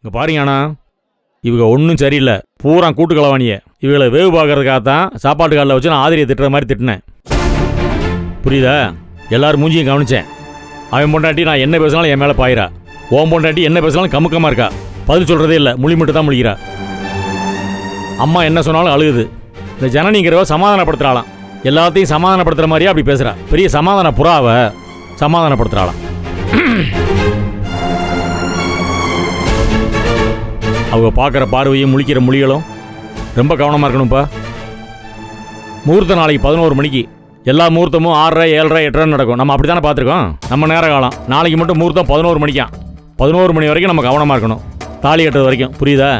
இங்கே பாருங்கண்ணா, இவங்க ஒன்றும் சரியில்லை, பூரா கூட்டு கலவாணிய. இவங்களை வேவு பார்க்கறதுக்காக தான் சாப்பாட்டு காலில் வச்சு நான் ஆதிரியை திட்டுற மாதிரி திட்டினேன். புரியுதா? எல்லாரும் மூஞ்சியும் கவனித்தேன். அவன் பொண்டாட்டி நான் என்ன பேசினாலும் என் மேலே பாயிரா. ஓம் பொண்டாட்டி என்ன பேசினாலும் கமுக்கமாக இருக்கா. பதில் சொல்கிறதே இல்லை, முழி மட்டும் தான் முழிக்கிறா. அம்மா என்ன சொன்னாலும் அழுகுது. இந்த ஜனனிங்கிறவ சமாதானப்படுத்துகிறாளாம். எல்லாத்தையும் சமாதானப்படுத்துகிற மாதிரியே அப்படி பேசுகிறா. பெரிய சமாதான புறாவை சமாதானப்படுத்துகிறாளாம். அவங்க பார்க்குற பார்வையும் முழிக்கிற மொழிகளும் ரொம்ப கவனமாக இருக்கணும்ப்பா. முகூர்த்த நாளைக்கு 11 மணிக்கு. எல்லா முகூர்த்தமும் 6:30, 7:30, 8:30 நடக்கும். நம்ம அப்படி தானே பார்த்துருக்கோம். நம்ம நேர காலம். நாளைக்கு மட்டும் முகூர்த்தம் 11 மணிக்காம். 11 மணி வரைக்கும் நம்ம கவனமாக இருக்கணும். தாலி கட்டுறது வரைக்கும். புரியுதா?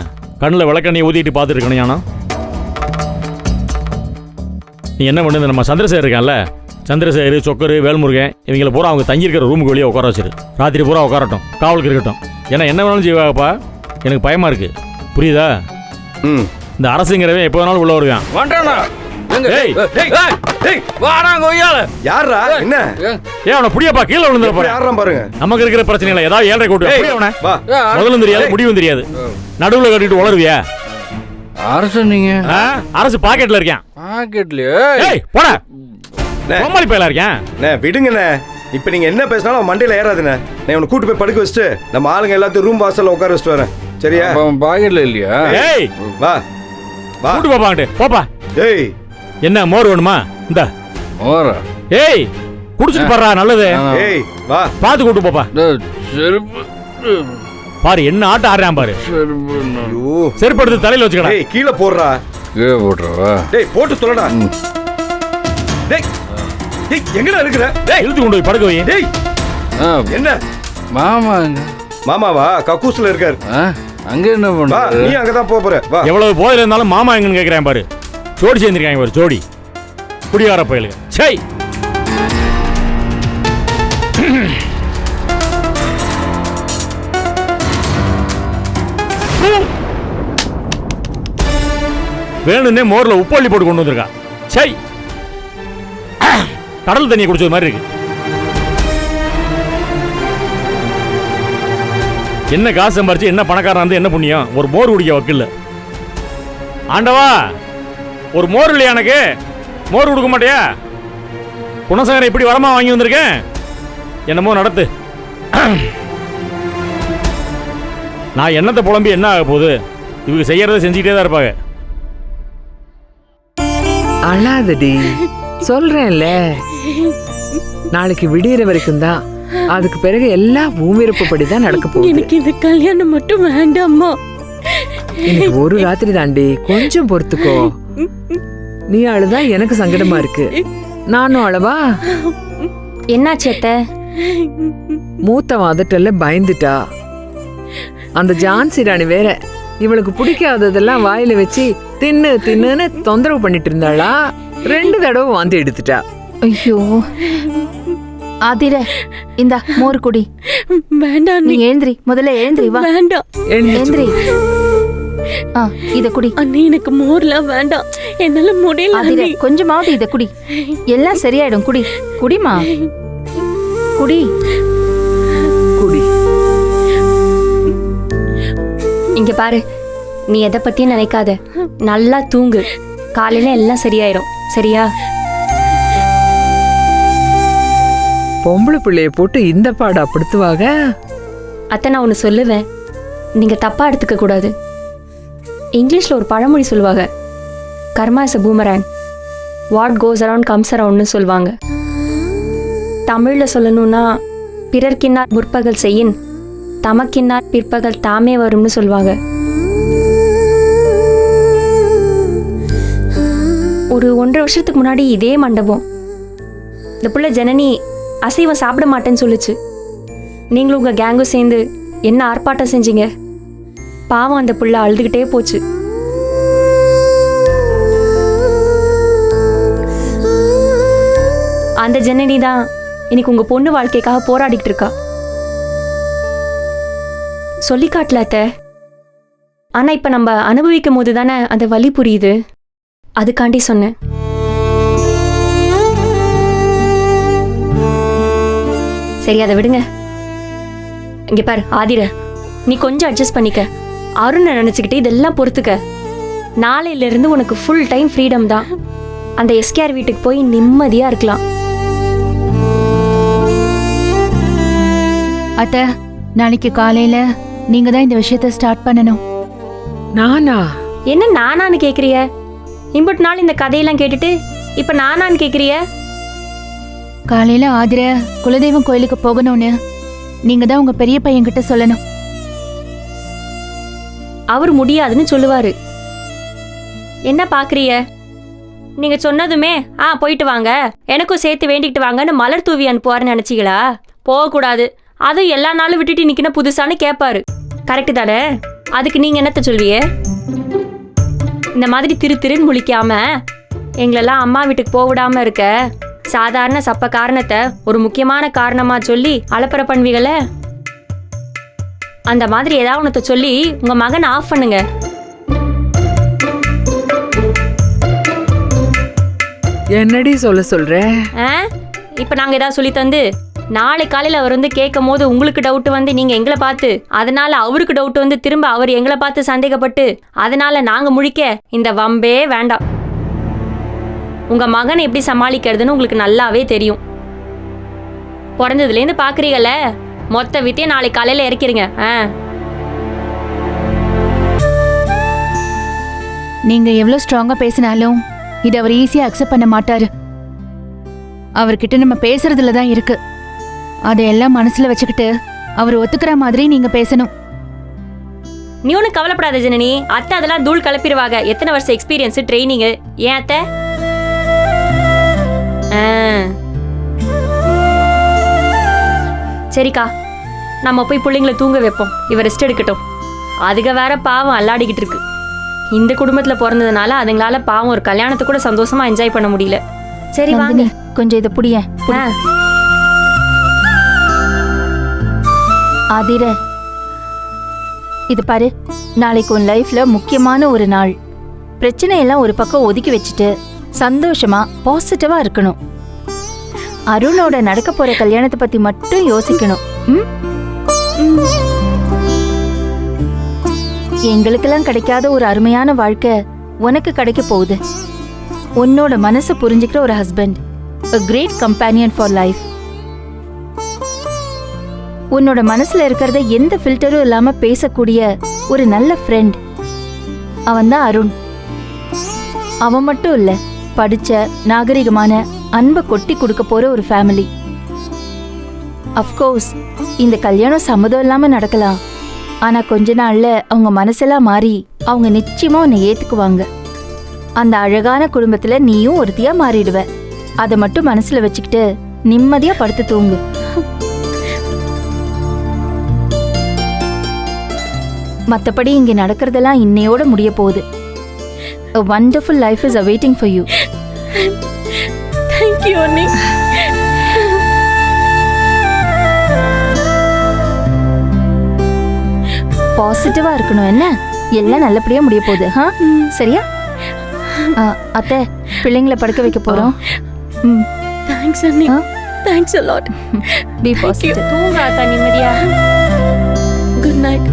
கண்ணில் விளக்கண்ணியை ஊற்றிட்டு பார்த்துட்டு இருக்கணும். யானா நீ என்ன பண்ணுது? நம்ம சந்திரசேகர் இருக்கான்ல, சந்திரசேகர், சொக்கரு, வேல்முருகன், இவங்களை பூரா அவங்க தங்கியிருக்கிற ரூமுக்கு வெளியே உட்கார வச்சிரு. ராத்திரி பூரா உட்காரட்டும், காவலுக்கு இருக்கட்டும். ஏன்னா என்ன வேணாலும் செய்வாங்கப்பா. எனக்கு பயமாக இருக்குது. புரியுதா? இந்த அரசுங்கிறவன் எப்போ வேணாலும் உள்ள வருவான். நமக்கு இருக்கிற பிரச்சனை ஏதாவது 7:30 கூட்டு முதலும் தெரியாது முடிவும் தெரியாது. நடுவுல கட்டிட்டு உளருவியா? அரசு நீங்க அரசு பாக்கெட்ல இருக்கேன். போடா கோமாளி பையலா இருக்கேன். விடுங்கண்ணே. இப்ப நீங்க என்ன பேசினாலும் மண்டையில ஏறாதுண்ணே. நான் உன்னை கூட்டு போய் படுக்க வச்சுட்டு நம்ம ஆளுங்க எல்லாத்தையும் ரூம் வாசல்ல உட்கார வச்சுட்டு வரேன். சரியா? பாக்கெட்ல இல்லையா? ஏய் வா வா கூட்டு போப்பாங்கட்டு போப்பா. ஏய் என்ன மோர் வேணுமா? இந்த மோர. ஏய் குடிச்சிட்டு பாறா, நல்லது. ஏய் வா பாத்து கூட்டு போப்பா. செருப்பு பாரு என்ன ஆட்ட ஆடுறான் பாரு. ஐயோ செருப்பு எடுத்து தலையில வச்சுக்கடா. ஏய் கீழே போடுறா. கீழே போடுறவா? டேய் போட்டு சொல்லடா. டேய் டேய் எங்கடா இருக்கற? டேய் இழுத்து கொண்டு போய் படுக்க வை. டேய் என்ன மாமா? மாமாவா? கக்கூஸ்ல இருக்கார். அங்க என்ன பண்ண? வா நீ அங்க தான் போற. வா. எவ்வளவு போயில இருந்தாலும் மாமா எங்கன்னு கேக்குறேன் பாரு. ஜோடி சேர்ந்திருக்காங்க பாரு, ஜோடி குடியார பயலுங்க. சை வேணும்னே மோர்ல உப்பள்ளி போட்டு கொண்டு வந்திருக்கா. சை கடல் தண்ணியை குடிச்சது மாதிரி இருக்கு. என்ன காசு சம்பாரிச்சு என்ன பணக்காரன் வந்து என்ன புண்ணியம்? ஒரு மோர் குடிக்க வக்கில்ல. ஆண்டவா ஒரு மோர் இல்லையா? எனக்கு மோர் கொடுக்க மாட்டியா? குணசேகரன் இப்படி வரமா வாங்கி வந்திருக்கேன். என்னமோ நடத்து. நான் என்னத்தை புலம்பி என்ன ஆக போகுது? இவங்க செய்யறத செஞ்சுக்கிட்டே தான் இருப்பாங்க. அழாதடி, சொல்றேன்ல, நாளைக்கு விடியற வரைக்கும் தான். அதுக்கு பிறகு எல்லாம் பூமிருப்பப்படி தான் நடக்க போகுது. எனக்கு இந்த கல்யாணம் மட்டும் வேண்டாம்மா. எனக்கு ஒரு ராத்திரி தாண்டி, கொஞ்சம் பொறுத்துக்கோ. நீ அழுதா எனக்கு சங்கடமா இருக்கு. நானும் அழவா? என்னாச்சு அத்தை? மூத்த வாதட்டல்ல பயந்துட்டா. அந்த ஜான்சி ராணி வேற இவளுக்கு பிடிக்காததெல்லாம் வாயில வச்சு தின்னு தின்னுன்னு தொந்தரவு பண்ணிட்டு இருந்தாளா. 2 தடவை வாந்தி எடுத்துட்டா. ஐயோ ஆதிர, இந்த மோர் குடி. வேண்டாம். நீ எழுந்திரி, முதல்ல எழுந்திரி. வா வேண்டாம். எழுந்திரி. இத குடி. அண்ணி எனக்கு மோர்லாம் வேண்டாம், என்னால முடியல. ஆதிர கொஞ்சமாவது இத குடி, எல்லாம் சரியாயிடும். குடி குடிமா, குடி குடி. இங்க பாரு, நீ எதை பத்தியும் நினைக்காத, நல்லா தூங்கு. காலையில எல்லாம் சரியாயிடும். சரியா? பொம்பளை பிள்ளைய போட்டு இந்த பாடா படுத்துவாங்க. அத்தை நான் ஒன்று சொல்லுவேன், நீங்க தப்பா எடுத்துக்க கூடாது. இங்கிலீஷ்ல ஒரு பழமொழி சொல்லுவாங்க, karma is a boomerang, what goes around comes அரவுண்ட்னு சொல்லுவாங்க. தமிழ்ல சொல்லணும்னா, பிறர்க்கின்னார் முற்பகல் செய்யின், தமக்கின்னார் பிற்பகல் தாமே வரும்னு சொல்லுவாங்க. ஒரு 1.5 வருஷத்துக்கு முன்னாடி இதே மண்டபம், இந்த புள்ள ஜனனி அசைவம் சாப்பிட மாட்டேன்னு சொல்லுச்சு. நீங்களும் உங்க கேங்கும் சேர்ந்து என்ன ஆர்ப்பாட்டம் செஞ்சீங்க. பாவம் அந்த புள்ள அழுதுகிட்டே போச்சு. அந்த ஜனனி தான் இன்னைக்கு உங்க பொண்ணு வாழ்க்கைக்காக போராடிட்டு இருக்கா. சொல்லி காட்டல அத்தை, ஆனா இப்ப நம்ம அனுபவிக்கும் போது தானே அந்த வலி புரியுது. அதுக்காண்டி சொன்னேன். சரி அதை விடுங்க. இங்க பாரு ஆதிர, நீ கொஞ்சம் அட்ஜஸ்ட் பண்ணிக்க. அருணை நினைச்சுக்கிட்டு இதெல்லாம் பொறுத்துக்க. நாளையில இருந்து உனக்கு ஃபுல் டைம் ஃப்ரீடம் தான். அந்த எஸ்கேஆர் வீட்டுக்கு போய் நிம்மதியா இருக்கலாம். அத்த, நாளைக்கு காலையில நீங்க தான் இந்த விஷயத்த ஸ்டார்ட் பண்ணணும். நானா? என்ன நானான்னு கேக்குறிய? இம்புட்டு நாள் இந்த கதையெல்லாம் கேட்டுட்டு இப்ப நானான்னு கேக்குறிய? காலையில ஆதிர குலதெய்வம் கோயிலுக்கு போகணும்னு நீங்க தான் உங்க பெரிய பையன்கிட்ட சொல்லணும். அவர் முடியாதுன்னு சொல்லுவாரு. என்ன பாக்குறிய? நீங்க சொன்னதுமே போயிட்டு வாங்க, எனக்கும் சேர்த்து வேண்டிக்கிட்டு வாங்கன்னு மலர் தூவி அனுப்புவாருன்னு நினைச்சீங்களா? போகக்கூடாது, அதுவும் எல்லா நாளும் விட்டுட்டு நிக்கின புதுசான்னு கேட்பாரு. கரெக்டு தானே? அதுக்கு நீங்க என்னத்த சொல்விய? இந்த மாதிரி திருன்னு முழிக்காம எங்களெல்லாம் அம்மா வீட்டுக்கு போக விடாம இருக்க சாதாரண சப்ப காரணத்தை ஒரு முக்கியமான காரணமா சொல்லி அலப்பற பண்ணுவீங்கள? அந்த மாதிரி ஏதாவது ஒன்றத்தை சொல்லி உங்க மகன் ஆஃப் பண்ணுங்க. என்னடி சொல்ற? இப்ப நாங்க ஏதாவது சொல்லி தந்து நாளை காலையில அவர் வந்து கேட்கும் போது உங்களுக்கு டவுட் வந்து நீங்க எங்களை பார்த்து, அதனால அவருக்கு டவுட் வந்து திரும்ப அவர் எங்களை பார்த்து சந்தேகப்பட்டு, அதனால நாங்க முழிக்க இந்த வம்பே வேண்டாம். உங்க மகனை எப்படி சமாளிக்கிறதுன்னு உங்களுக்கு நல்லாவே தெரியும். பிறந்ததுலேருந்து பாக்குறீங்கல்ல, மொத்த வித்தியை நாளை காலையில இறக்கிருங்க. நீங்க எவ்வளவு ஸ்ட்ராங்கா பேசினாலும் இதை அவர் ஈஸியா அக்செப்ட் பண்ண மாட்டாரு. அவர்கிட்ட நம்ம பேசுறதுல தான் இருக்கு. அதையெல்லாம் மனசுல வச்சுக்கிட்டு அவர் ஒத்துக்கிற மாதிரி நீங்க பேசணும். நீ ஒன்னும் கவலைப்படாத ஜனனி, அத்தை அதெல்லாம் தூள் கலப்பிடுவாங்க. எத்தனை வருஷம் எக்ஸ்பீரியன்ஸ், ட்ரைனிங். ஏன் அத்தை? சரிக்கா, நம்ம போய் பிள்ளைங்களை தூங்க வைப்போம். இவ ரெஸ்ட் எடுக்கட்டும். அதுக வேற பாவம் அல்லாடிக்கிட்டு இருக்கு. இந்த குடும்பத்துல பிறந்ததுனால அதுங்களால பாவம் ஒரு கல்யாணத்தை கூட சந்தோஷமா என்ஜாய் பண்ண முடியல. சரி வாங்க, கொஞ்சம் இதை புடிய. ஆதிர, இது பாரு, நாளைக்கு உன் லைஃப்ல முக்கியமான ஒரு நாள். பிரச்சனையெல்லாம் ஒரு பக்கம் ஒதுக்கி வச்சுட்டு சந்தோஷமா பாசிட்டிவா இருக்கணும். அருணோட நடக்க போற கல்யாணத்தை பத்தி மட்டும் யோசிக்கணும். எங்களுக்கெல்லாம் கிடைக்காத ஒரு அருமையான வாழ்க்கை உனக்கு கிடைக்க போகுது. உன்னோட மனசை புரிஞ்சுக்கிற ஒரு husband, a great companion for life. உன்னோட மனசுல இருக்கிறத எந்த ஃபில்டரும் இல்லாம பேசக்கூடிய ஒரு நல்ல ஃப்ரெண்ட், அவன் தான் அருண். அவன் மட்டும் இல்ல, படிச்ச நாகரிகமான அன்பை கொட்டி கொடுக்க போற ஒரு ஃபேமிலி. அஃப்கோர்ஸ் இந்த கல்யாணம் சம்மதம் இல்லாம நடக்கலாம். ஆனா கொஞ்ச நாள்ல அவங்க மனசெல்லாம் மாறி அவங்க நிச்சயமா உன்னை ஏத்துக்குவாங்க. அந்த அழகான குடும்பத்துல நீயும் ஒருத்தியா மாறிடுவ. அதை மட்டும் மனசுல வச்சுக்கிட்டு நிம்மதியா படுத்து தூங்கு. மத்தபடி இங்க நடக்கிறதெல்லாம் இன்னையோட முடிய போகுது. A wonderful life is awaiting for you. Thank you, Annie. பாசிட்டிவா இருக்கணும். என்ன, எல்லாம் நல்லபடியா முடிய போகுது. சரியா? அத்தை, பிள்ளைங்களை படுக்க வைக்க போறோம். Thanks, Annie. Thanks a lot. Be positive. தூங்காத நிம்மதியா. Good night.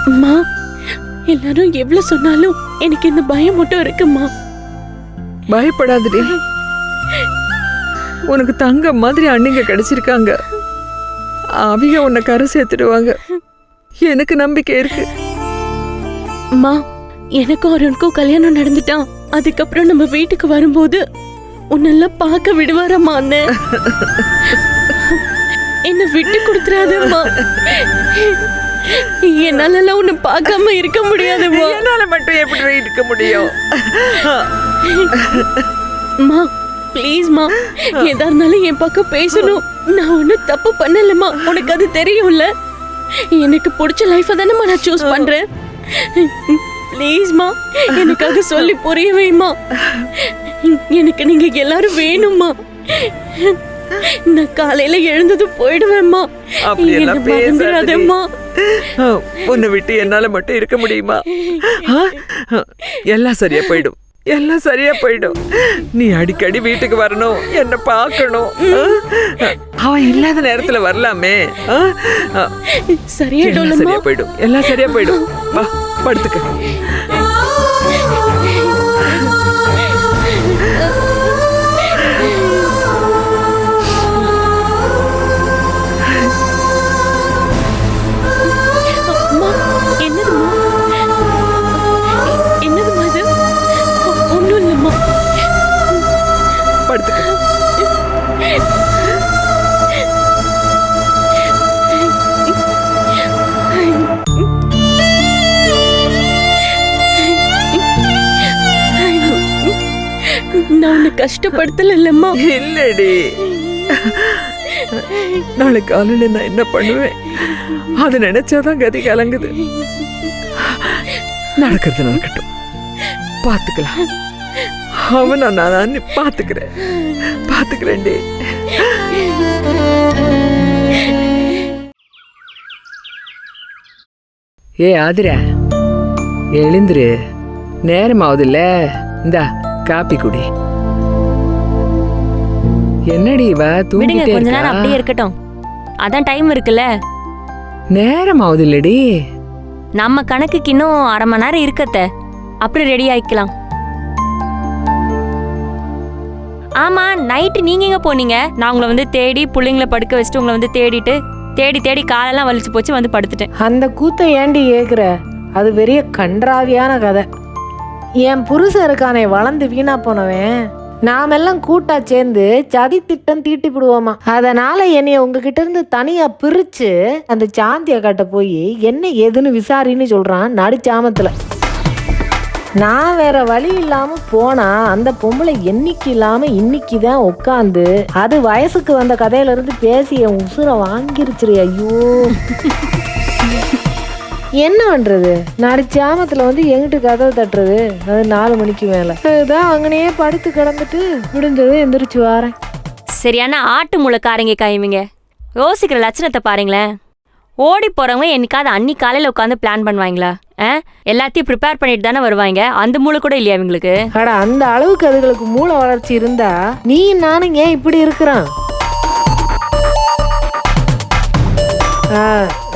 அம்மா, எல்லாரும் எவ்வளவு சொன்னாலும் எனக்கு இந்த பயம் மட்டும் இருக்குமா. பயப்படாதடி, உனக்கு தங்க மாதிரி அண்ணிங்க கிடைச்சிருக்காங்க. அவங்க உன்னை கரை சேர்த்துடுவாங்க. எனக்கு நம்பிக்கை இருக்கு. அம்மா, எனக்கும் அருணுக்கும் கல்யாணம் நடந்துட்டான். அதுக்கப்புறம் நம்ம வீட்டுக்கு வரும்போது உன்னெல்லாம் பார்க்க விடுவாரம்மா. அண்ணன் என்ன விட்டு கொடுத்துறாதம்மா. என்னால உன்னை பார்க்காம இருக்க முடியாதுமா. என்னால மட்டும் எப்படி இருக்க முடியும்? மா, ப்ளீஸ்மா, எதா இருந்தாலும் என் பக்கம் பேசணும். நான் ஒன்னும் தப்பு பண்ணலம்மா, உனக்கு அது தெரியும்ல. எனக்கு பிடிச்ச லைஃபை தானேம்மா நான் சூஸ் பண்றேன். ப்ளீஸ்மா, எனக்காக சொல்லி புரிய வைமா. எனக்கு நீங்க எல்லாரும் வேணும்மா. நான் காலையில எழுந்தது போயிடுவேம்மா. உன்னை விட்டு என்னால மட்டும் இருக்க முடியுமா? எல்லாம் சரியா போயிடும். எல்லாம் சரியா போயிடும். நீ அடிக்கடி வீட்டுக்கு வரணும், என்ன பார்க்கணும். அவன் இல்லாத நேரத்துல வரலாமே. சரியாயிடும். சரியா போயிடும், எல்லாம் சரியா போயிடும். வா படுத்துக்க. படுத்துக்க. நான் உன்னை கஷ்டப்படுத்தல இல்லம்மா. இல்லடி, நாளைக்கு காலையில நான் என்ன பண்ணுவேன் அது நினைச்சாதான் கதி கலங்குது. நடக்கிறது நடக்கட்டும், பாத்துக்கலாம். அவனை நான் பாத்துக்கிறேன்டி. ஏ ஆதிரா, எழுந்துரு, நேரமாவதுல்ல. இந்தா காப்பி குடி. என்னடி இவ தூங்கிட்டே கொஞ்ச நேரம் இருக்கா? அப்படியே இருக்கட்டும், அதான் டைம் இருக்குல்ல. நேரமாவது இல்லடி. நம்ம கணக்குக்கு இன்னும் 1/2 மணி நேரம் இருக்கத்த, அப்படி ரெடி ஆயிக்கலாம். ஆமா, நைட்டு நீங்க எங்க போனீங்க? நான் உங்களை வந்து தேடி பிள்ளைங்களை படுக்க வச்சுட்டு உங்களை வந்து தேடி காலெல்லாம் வலிச்சு போச்சு, வந்து படுத்துட்டேன். அந்த கூத்தை ஏண்டி ஏக்குற? அது பெரிய கன்றாவியான கதை. என் புருஷன் இருக்கானே வளர்ந்து வீணா போனவன், நாமெல்லாம் கூட்டா சேர்ந்து சதி திட்டம் தீட்டிவிடுவோமா. அதனால என்னைய உங்ககிட்ட இருந்து தனியா பிரிச்சு அந்த சாந்திய காட்ட போய் என்ன ஏதுன்னு விசாரின்னு சொல்றான் நடுச்சாமத்துல. நான் வேற வழி இல்லாம போனா அந்த பொம்பளை என்னைக்கு இல்லாம இன்னைக்கு தான் உட்காந்து அது வயசுக்கு வந்த கதையில இருந்து பேசி என் உசுரை வாங்கிருச்சுரு. ஐயோ, என்ன பண்றது? நடுச்சாமத்துல வந்து எங்கிட்டு கதவை தட்டுறது? அது 4 மணிக்கு மேல. அதுதான் அங்கனையே படுத்து கிடந்துட்டு முடிஞ்சது எந்திரிச்சு வாரேன். சரியான ஆட்டு முளைக்காரங்க கைவிங்க. யோசிக்கிற லட்சணத்தை பாருங்களேன். ஓடி போறவங்க என்னைக்காவது அன்னைக்கு காலையில உட்காந்து பிளான் பண்ணுவாங்களா? எல்லாத்தையும் ப்ரிப்பேர் பண்ணிட்டு தானே வருவாங்க. அந்த மூளை கூட இல்லையா இவங்களுக்கு? அட, அந்த அளவுக்கு அதுகளுக்கு மூளை வளர்ச்சி இருந்தா நீ நானும் ஏன் இப்படி இருக்கிறான்?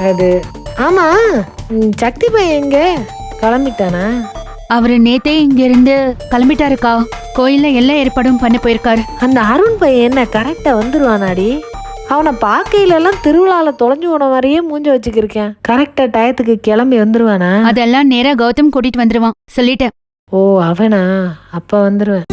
அது ஆமா, சக்தி பையன் எங்க கிளம்பிட்டானா? அவரு நேத்தே இங்க இருந்து கிளம்பிட்டாருக்கா. கோயில்ல எல்லா ஏற்பாடும் பண்ண போயிருக்காரு. அந்த அருண் பையன் என்ன கரெக்டா வந்துருவானாடி? அவனை பார்க்கையில எல்லாம் திருவிழால தொலைஞ்சு போன மாதிரியே மூஞ்ச வச்சுக்கிருக்கேன். கரெக்டா டயத்துக்கு கிளம்பி வந்துருவானா? அதெல்லாம் நேரா கௌதம் கூட்டிட்டு வந்துருவான் சொல்லிட்டேன். ஓ, அவனா? அப்ப வந்துருவேன்.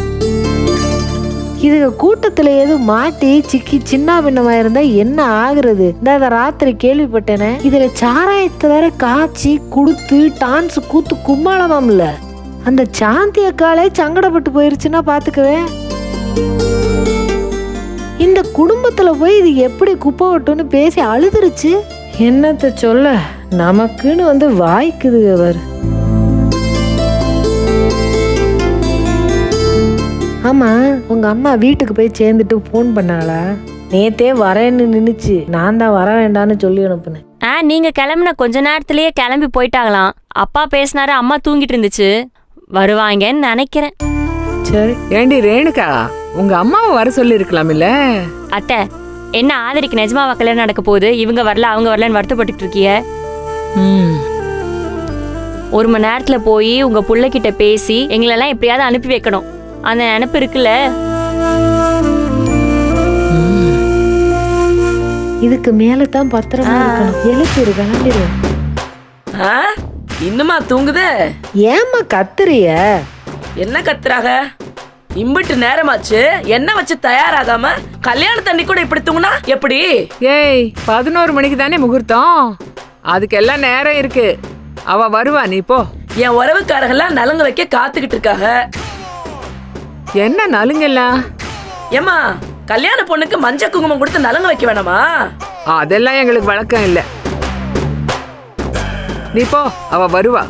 இதுக்கு கூட்டத்துல எதுவும் மாட்டி சிக்கி சின்ன பின்னமா இருந்தா என்ன ஆகுறது? இந்த ராத்திரி கேள்விப்பட்டேனே, இதுல சாராயத்தை வேற காய்ச்சி குடுத்து டான்ஸ் கூத்து கும்மாளமாம்ல. அந்த சாந்தி அக்காலே சங்கடப்பட்டு போயிருச்சுன்னா பாத்துக்கவே. இந்த குடும்பத்துல போய் இது எப்படி குப்பை விட்டுன்னு பேசி அழுதுருச்சு. என்னத்த சொல்ல, நமக்குன்னு வந்து வாய்க்குது. அவர் ஆமா, உங்க அம்மா வீட்டுக்கு போய் சேர்ந்துட்டு போன் பண்ணாளா? நேத்தே வரேன்னு நின்னுச்சு, நான் தான் வர வேண்டான்னு சொல்லி அனுப்புனேன். நீங்க கிளம்புன கொஞ்ச நேரத்திலேயே கிளம்பி போயிட்டாங்களாம். அப்பா பேசினாரு, அம்மா தூங்கிட்டு இருந்துச்சு, வருவாங்கன்னு நினைக்கிறேன். சரி. ஏண்டி ரேணுகா, உங்க அம்மாவை வர சொல்லி இருக்கலாம் இல்ல? அத்தை, என்ன ஆதரிக்கு நிஜமாவா கல்யாணம் நடக்க போகுது? இவங்க வரல அவங்க வரலன்னு வருத்தப்பட்டு இருக்கிய. 1 மணி நேரத்துல போய் உங்க புள்ளைகிட்ட பேசி எங்களெல்லாம் எப்படியாவது அனுப்பி வைக்கணும். அந்த நினைப்பு இருக்குல்ல. இதுக்கு மேலதான் பத்திரமா இருக்கணும். எழுப்பிரு, கிளம்பிடுவேன். இன்னுமா தூங்குதே? ஏம்மா கத்துறிய? என்ன கத்துறாக? இம்பிட்டு நேரமாச்சு, என்ன வச்சு தயாராகாம கல்யாண தண்ணி கூட இப்படி தூங்குனா எப்படி? ஏய், 11 மணிக்கு தானே முகூர்த்தம், அதுக்கெல்லாம் நேரம் இருக்கு. அவ வருவா, நீ போ. என் உறவுக்காரங்கெல்லாம் நலங்கு வைக்க காத்துக்கிட்டு இருக்காக. என்ன நலுங்கெல்லாம்? ஏமா, கல்யாண பொண்ணுக்கு மஞ்சள் குங்குமம் கொடுத்து நலங்கு வைக்க வேணாமா? அதெல்லாம் எங்களுக்கு வழக்கம் இல்ல. நீ போ, அவ வருவா.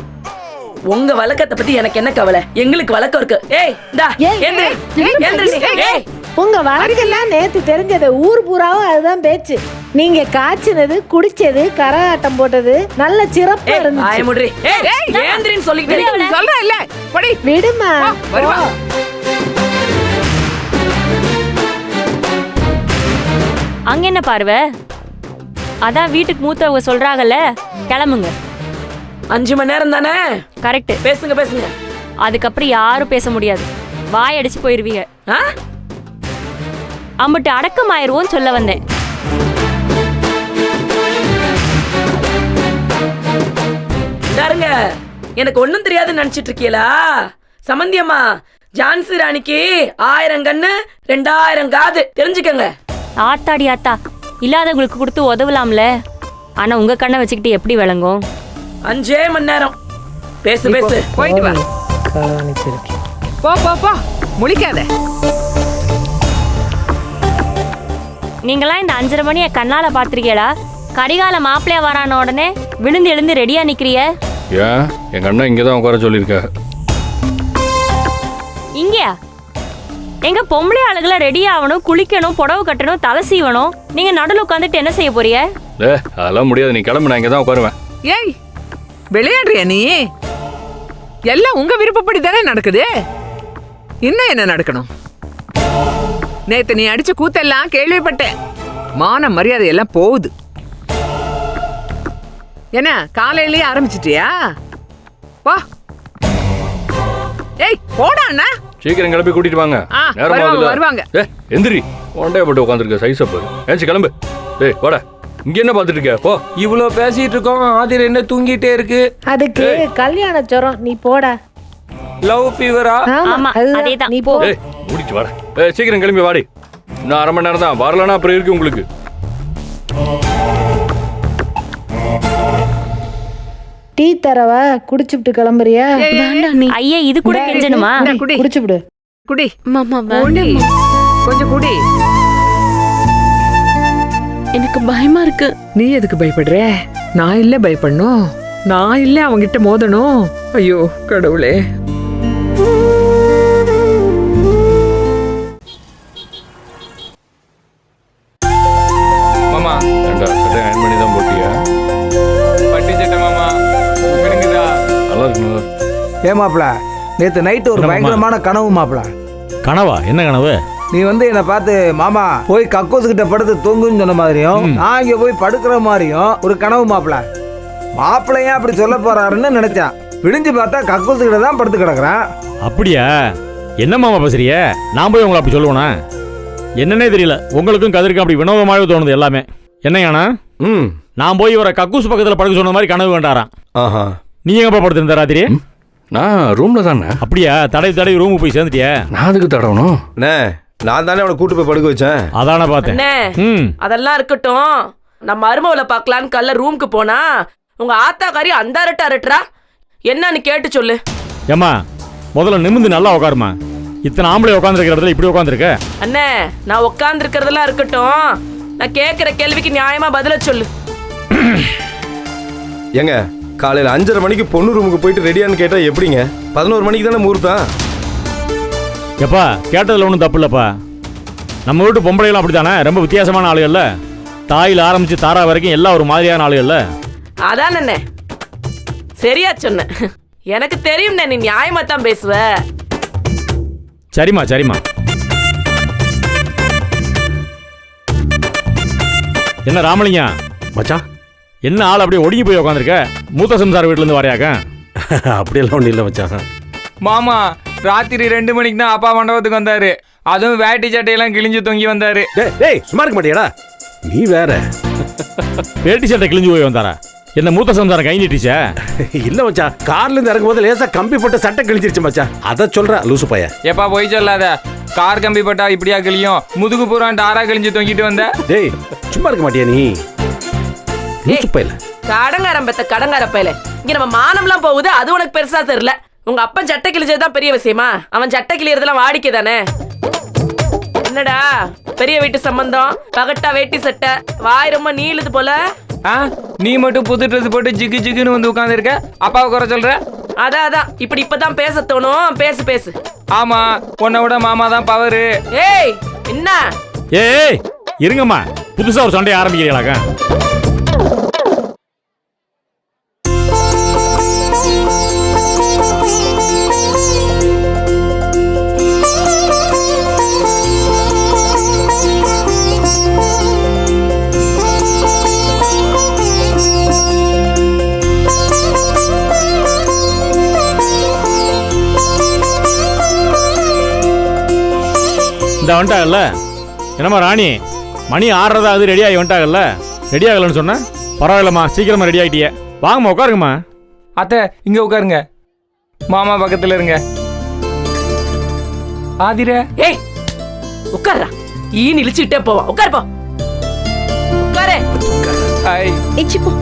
உங்க வழக்கத்தை பத்தி எனக்கு என்ன கவலை? எங்களுக்கு வழக்கம் இருக்கு. ஏய், உங்க வழக்கெல்லாம் நேத்து தெரிஞ்சது, ஊர் பூராவும் அதுதான் பேச்சு. நீங்க காய்ச்சினது குடிச்சது கரகாட்டம் போட்டது நல்ல சிறப்பா ஆய இருந்துச்சு. முட்ரி ஏந்திரின்னு சொல்லிக்கிட்டே சொல்றேன் இல்ல படி விடுமா. வருவா. அங்க என்ன பார்வை? அதான் வீட்டுக்கு மூத்தவங்க சொல்றாங்கல்ல, கிளம்புங்க. 5 மணி நேரம் தானே? கரெக்ட். பேசுங்க பேசுங்க. அதுக்கப்புறம் யாரும் பேச முடியாது, வாய் அடிச்சு போயிருவீங்க. ஆ? அம்பிட்டு அடக்கமாயிருவோன்னு சொல்ல வந்தேன். இந்தாருங்க, எனக்கு ஒண்ணும் தெரியாதுன்னு நினைச்சிட்டு இருக்கீங்களா? சமந்தியம்மா, ஜான்சி ராணிக்கு 1000 கண்ணு 2000 காது, தெரிஞ்சுக்கங்க. ஆத்தாடி ஆத்தா, இல்லாதவங்களுக்கு கொடுத்து உதவலாம்ல. ஆனா உங்க கண்ணை வச்சுக்கிட்டு எப்படி விளங்கும்? 5 மணி நேரம். பேசு பேசு. போயிட்டு வா. போ போ போ, முழிக்காத. நீங்களாம் இந்த 5:30 மணியை கண்ணால பாத்திருக்கீங்களா? கரிகால மாப்பிள்ளைய வரான உடனே விழுந்து எழுந்து ரெடியா நிக்கிறிய. ஏன் எங்க அண்ணன் இங்கே தான் உட்கார சொல்லியிருக்கா. இங்கயா? எங்க பொம்பளை ஆளுகளை ரெடி ஆகணும், குளிக்கணும், புடவை கட்டணும், தலை சீவணும். நீங்க நடுவில் உட்காந்துட்டு என்ன செய்ய போறிய? அதெல்லாம் முடியாது, நீ கிளம்பு, நான் இங்கே தான் உட்காருவேன். ஏய், விளையாடுறியா நீ? எல்லாம் உங்க விருப்பப்படி தானே நடக்குது. இன்னும் என்ன நடக்கணும்? நேத்து நீ அடிச்ச கூத்தெல்லாம் கேள்விப்பட்டேன். மான மரியாதை எல்லாம் போகுது. என்ன காலையிலேயே ஆரம்பிச்சிட்டியா? வா. ஏய் போடா அண்ணா. சீக்கிரம் கிளம்பி கூட்டிட்டு வாங்க. வருவாங்க. எந்திரி, ஒண்டையா போட்டு உட்காந்துருக்க சைஸ் அப்போ. ஏன்ச்சு கிளம்பு. ஏய் வாடா, இங்க என்ன பார்த்துட்டு இருக்க? போ. இவ்வளோ பேசிட்டு இருக்கோம், ஆதிர் என்ன தூங்கிட்டே இருக்கு? அதுக்கு கல்யாண ஜுரம், நீ போடா. லவ் ஃபீவரா? ஆமா, அதேதான். நீ போ. ஏய் முடிச்சு வாடா. சீக்கிரம் கிளம்பி வாடி. இன்னும் 1/2 மணி நேரம் தான், வரலன்னா அப்புறம் இருக்கு உங்களுக்கு. டீ தரவா? குடிச்சுட்டு கிளம்புறியா? ஐயா, இது கூட கெஞ்சணுமா? குடிச்சுடு. குடி மாமா, குடி. கொஞ்சம் குடி. எனக்கு பயமா இருக்கு. நீ எதுக்கு பயப்படுற? நான் இல்ல பயப்படணும். நான் இல்ல அவங்கிட்ட மோதணும். ஐயோ கடவுளே. மாமா, ஏண்டா சட்டை அயன் பண்ணி தான் போட்டியா? பட்டி சட்டை மாமா, விடுங்குதா? நல்லா இருக்கு. ஏ மாப்பிள, நேற்று நைட்டு ஒரு பயங்கரமான கனவு மாப்பிள. கனவா? என்ன கனவு? நீ வந்து என்னை பார்த்து மாமா போய் கக்கூசுக்கிட்ட படுத்து தூங்குன்னு சொன்ன மாதிரியும் நான் இங்கே போய் படுக்கிற மாதிரியும் ஒரு கனவு மாப்பிள. மாப்பிள்ளையா அப்படி சொல்ல போறாருன்னு நினைச்சேன். விடிஞ்சு பார்த்தா கக்கூசுக்கிட்ட தான் படுத்து கிடக்குறேன். அப்படியா? என்ன மாமா பேசுறிய? நான் போய் உங்களை அப்படி சொல்லுவேனா? என்னன்னே தெரியல, உங்களுக்கும் கதிர்க்கும் அப்படி வினோதமாகவே தோணுது எல்லாமே. என்னையானா? நான் போய் இவரை கக்கூஸ் பக்கத்தில் படுக்க சொன்ன மாதிரி கனவு வேண்டாராம். ஆஹா. நீ எங்கப்பா படுத்திருந்த ராத்திரி? நான் ரூம்ல தானே. அப்படியா? தடவி ரூமுக்கு போய் சேர்ந்துட்டியா? நான் அதுக்கு தடவணும். நான் தானே அவனை கூட்டு போய் படுக்க வச்சேன். அதானே பார்த்தேன். அதெல்லாம் இருக்கட்டும், நம்ம மருமவளை பார்க்கலான்னு கல்ல ரூமுக்கு போனா உங்க ஆத்தாக்காரி அந்த அரட்டா என்னன்னு கேட்டு சொல்லு. ஏம்மா, முதல்ல நிமிந்து நல்லா உட்காருமா. இத்தனை ஆம்பளை உட்காந்துருக்கிற இடத்துல இப்படி உட்காந்துருக்க. அண்ணே, நான் உட்கார்ந்து இருக்கிறதெல்லாம் இருக்கட்டும், நான் கேட்கிற கேள்விக்கு நியாயமா பதில சொல்லு. ஏங்க, காலையில் 5:30 மணிக்கு பொண்ணு ரூமுக்கு போயிட்டு ரெடியான்னு கேட்டா எப்படிங்க? 11 மணிக்கு தானே முகூர்த்தம். எப்பா, கேட்டதில் ஒன்றும் தப்பு இல்லைப்பா. நம்ம வீட்டு பொம்பளைலாம் அப்படி தானே, ரொம்ப வித்தியாசமான ஆளுகள்ல. தாயில் ஆரம்பிச்சு தாரா வரைக்கும் எல்லாம் ஒரு மாதிரியான ஆளுகள்ல. அதான் அண்ணே, சரியா சொன்ன. எனக்கு தெரியும், நீ நியாயமா தான் பேசுவ. சரிம்மா சரிம்மா. என்ன ராமலிங்கம் மச்சான், என்ன ஆள் அப்படியே ஒடுங்கி போய் உட்காந்துருக்க? மூத்த சம்சார வீட்டிலேருந்து வரையாக்க? அப்படியெல்லாம் ஒன்றும் இல்லை மச்சான். மாமா, ராத்திரி 2 மணிக்கு தான் அப்பா மண்டபத்துக்கு வந்தாரு. அதுவும் வேட்டி சட்டையெல்லாம் கிழிஞ்சு தொங்கி வந்தாரு. டேய், சும்மா இருக்க மாட்டியாடா நீ? வேற வேட்டி சட்டை கிழிஞ்சு போய் வந்தாரா? என்ன மூத்த சம்சாரம் கை நீட்டிச்சா? இல்ல மச்சான், கார்ல இருந்து இறங்கும் போது லேசா கம்பி போட்டு சட்டை கிழிஞ்சிருச்சு மச்சான். அதை சொல்ற லூசு பைய. எப்பா போய் சொல்லாத. கார் கம்பி பட்டா இப்படியா கிழியும்? முதுகு பூரா டாரா கிழிஞ்சு தொங்கிட்டு வந்த. டேய், சும்மா இருக்க மாட்டியா நீ? லூசு பையல. கடங்காரம்பத்த கடங்கார பையல. இங்க நம்ம மானம்லாம் போகுது, அது உனக்கு பெருசா தெரியல. உங்க அப்பன் சட்டை கிழிச்சதுதான் பெரிய விஷயமா? அவன் சட்டை கிழியறதெல்லாம் வாடிக்கை தானே. என்னடா பெரிய வீட்டு சம்பந்தம், பகட்டா வேட்டி சட்டை, வாய் ரொம்ப நீளுது போல. நீ மட்டும் புது ட்ரெஸ் போட்டு ஜிகு ஜிகுன்னு வந்து உட்கார்ந்து இருக்க, அப்பாவை குறை சொல்ற? அதான் இப்பதான் பேச தோணும். பேசு. ஆமா, உன்னை விட மாமா தான் பவரு. ஏய் என்ன? ஏய், இருங்கம்மா, புதுசா ஒரு சண்டையை ஆரம்பிக்கிறீங்களாக்கா? இந்த வந்துட்டாங்கல்ல, என்னம்மா ராணி, மணி 6:30 அது ரெடி ஆகி வந்துட்டாங்கல்ல. ரெடி ஆகலன்னு சொன்னேன். பரவாயில்லம்மா, சீக்கிரமா ரெடி ஆகிட்டியே. வாங்கம்மா உட்காருங்கம்மா. அத்தை இங்க உட்காருங்க, மாமா பக்கத்துல இருங்க. ஆதிர ஏய் உட்கார்றா, ஈ நிலிச்சுட்டே போவா. உட்காரு போ, உட்காரு. ஹாய். எச்சி போ.